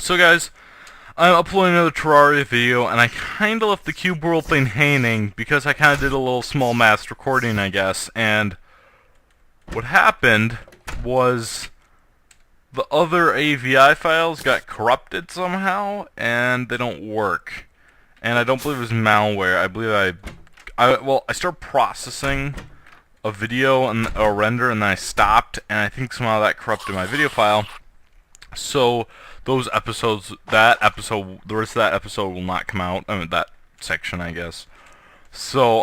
So guys, I'm uploading another Terraria video, and I kinda left the cube world thing hanging because I kinda did a little small mass recording, I guess, and what happened was the other AVI files got corrupted somehow, and they don't work. And I don't believe it was malware. I believe I started processing a video and a render, and then I stopped, and I think somehow that corrupted my video file. So those episodes, the rest of that episode will not come out. I mean, that section, I guess. So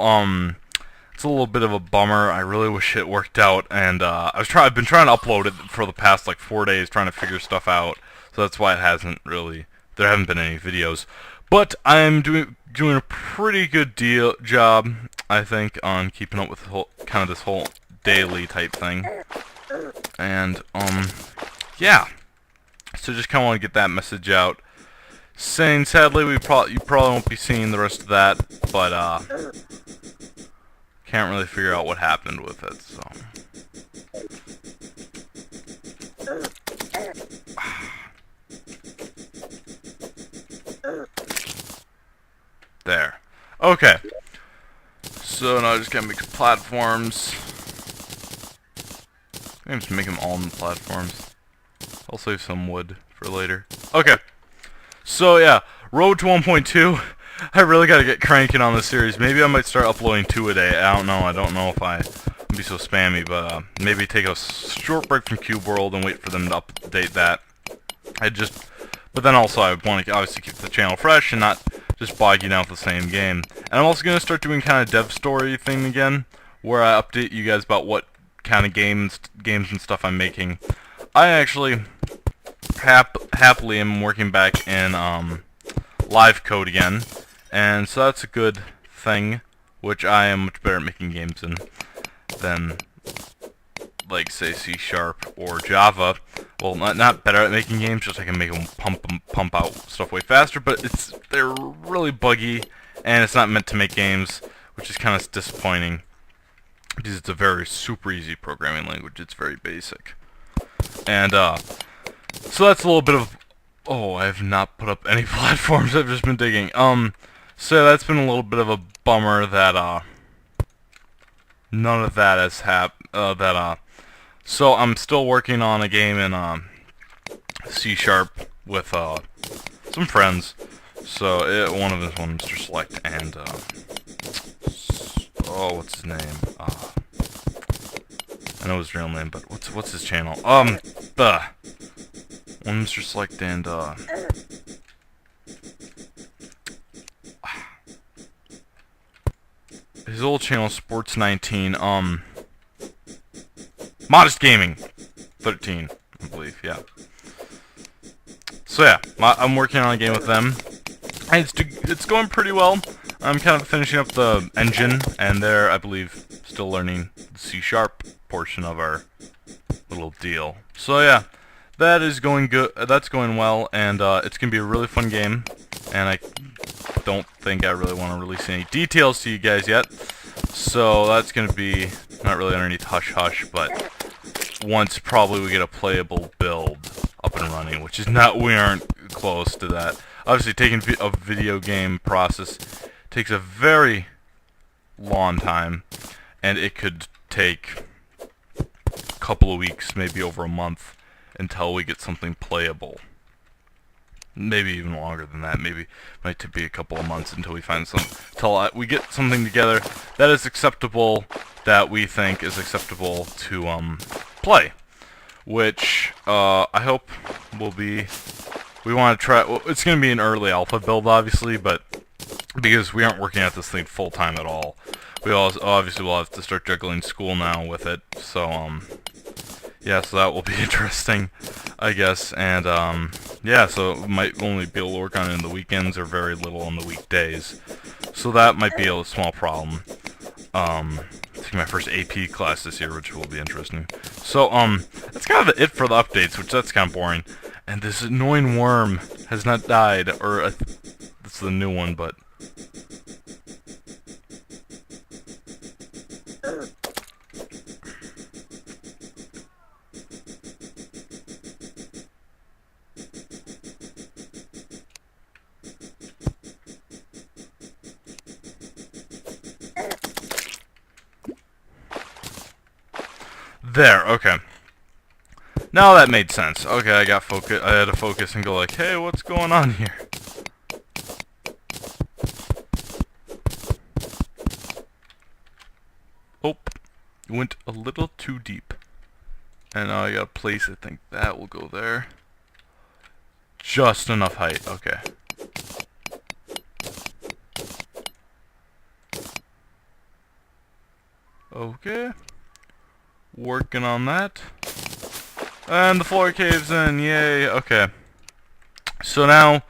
it's a little bit of a bummer. I really wish it worked out, and I've been trying to upload it for the past like 4 days, trying to figure stuff out. So that's why there haven't been any videos. But I'm doing a pretty good job, I think, on keeping up with this whole daily type thing. And yeah. So just kind of want to get that message out. Saying, sadly, you probably won't be seeing the rest of that, but can't really figure out what happened with it. So there. Okay. So now I just gotta make platforms. I'm just make them all in the platforms. I'll save some wood for later. Okay. So yeah, road to 1.2. I really gotta get cranking on this series. Maybe I might start uploading 2 a day. I don't know. I don't know if I'll be so spammy, but maybe take a short break from Cube World and wait for them to update that. But then also I want to obviously keep the channel fresh and not just bog you down with the same game. And I'm also gonna start doing kind of dev story thing again, where I update you guys about what kind of games and stuff I'm making. I actually happily am working back in live code again, and so that's a good thing, which I am much better at making games in than, like, say, C# or Java. Well, not better at making games, just I can make them pump out stuff way faster, but they're really buggy, and it's not meant to make games, which is kind of disappointing, because it's a very super easy programming language. It's very basic. And so that's a little bit of... Oh, I have not put up any platforms. I've just been digging. So that's been a little bit of a bummer that none of that has happened. So I'm still working on a game in C# with some friends. So one of them is Mr. Select and oh, what's his name? I know his real name, but what's his channel? One Mr. Select and his old channel, Sports19. Modest Gaming 13, I believe. Yeah. So yeah, I'm working on a game with them, and it's going pretty well. I'm kind of finishing up the engine, and they're, I believe, still learning the C# portion of our little deal. So yeah, that is going good. That's going well, and it's gonna be a really fun game. And I don't think I really want to release any details to you guys yet. So that's gonna be not really underneath hush hush, but once probably we get a playable build up and running, which is we aren't close to that. Obviously, taking a video game process takes a very long time, and it could take couple of weeks, maybe over a month, until we get something playable. Maybe even longer than that. Maybe might be a couple of months until we find until we get something together that is acceptable, that we think is acceptable to play. Which I hope will be. We want to try. Well, it's going to be an early alpha build, obviously, but because we aren't working at this thing full time at all, we obviously will have to start juggling school now with it. So yeah, so that will be interesting, I guess. And yeah, so might only be able to work on it in the weekends or very little on the weekdays. So that might be a small problem. Taking my first AP class this year, which will be interesting. So that's kind of it for the updates, which that's kind of boring. And this annoying worm has not died, or it's the new one, but There, okay. Now that made sense. Okay, I got focus. I had to focus and go like, hey, what's going on here? Oh, went a little too deep. And now I got a place, I think that will go there. Just enough height, okay. Okay. Working on that. And the floor caves in, yay, okay. So now,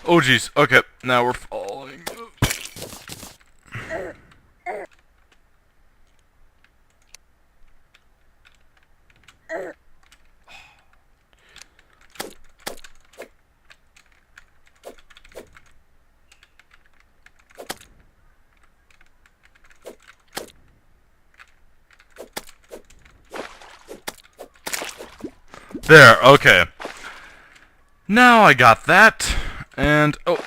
oh geez, okay, now we're falling. There, okay. Now I got that, and, oh.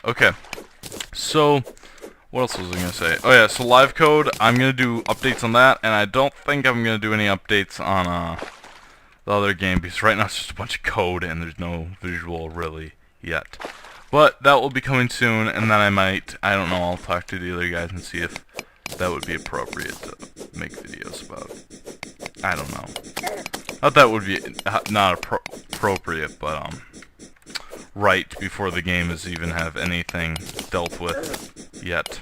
Okay. So, what else was I gonna say? Oh yeah, so live code, I'm gonna do updates on that, and I don't think I'm gonna do any updates on, the other game, because right now it's just a bunch of code, and there's no visual, really, yet. But that will be coming soon, and then I might, I don't know, I'll talk to the other guys and see if that would be appropriate to make videos about. I don't know. Not that would be not appropriate, but right before the game is even have anything dealt with yet.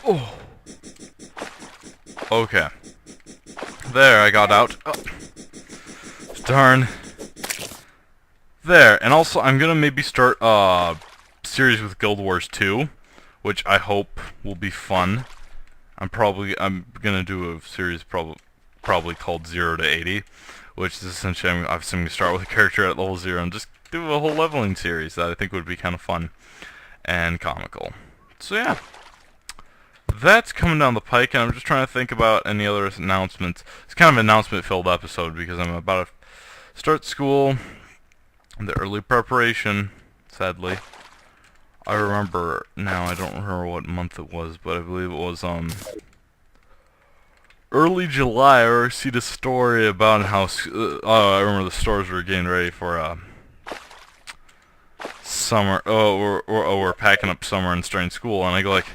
Oh. Okay. There, I got out. Oh. Darn. There, and also I'm gonna maybe start a series with Guild Wars 2, which I hope will be fun. I'm gonna do a series probably called 0 to 80, which is essentially I'm gonna start with a character at level 0 and just do a whole leveling series that I think would be kind of fun and comical. So yeah. That's coming down the pike, and I'm just trying to think about any other announcements. It's kind of an announcement-filled episode because I'm about to start school, the early preparation, sadly. I remember now, I don't remember what month it was, but I believe it was early July. I already see the story about how I remember the stores were getting ready for summer. We're packing up summer and starting school, and I go like,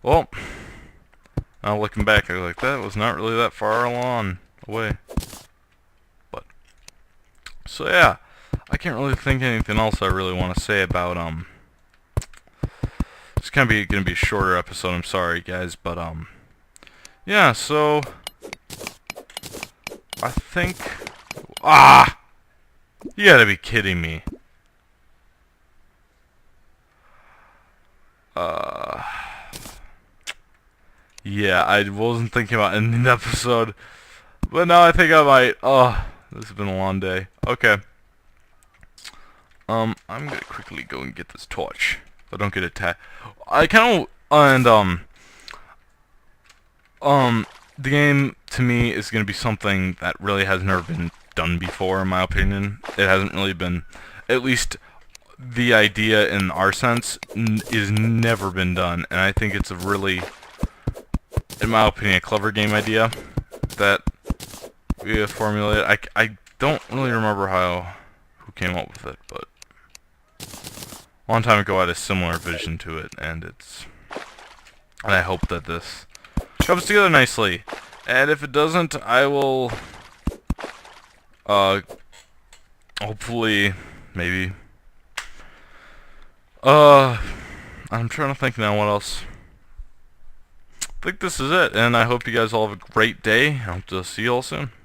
well, now looking back, I was like, that was not really that far along away. But, so yeah, I can't really think of anything else I really want to say about, it's gonna be a shorter episode, I'm sorry guys, but, yeah, so, I think, you gotta be kidding me. Yeah, I wasn't thinking about ending the episode, but now I think I might. Oh, this has been a long day. Okay. I'm gonna quickly go and get this torch. If I don't get attacked. I kind of, the game, to me, is gonna be something that really has never been done before, in my opinion. It hasn't really been, at least the idea in our sense, is never been done, and I think it's a really, in my opinion, a clever game idea that we have formulated. I don't really remember who came up with it, but a long time ago I had a similar vision to it, and I hope that this comes together nicely. And if it doesn't, I will hopefully maybe I'm trying to think now what else. I think this is it, and I hope you guys all have a great day. I hope to see you all soon.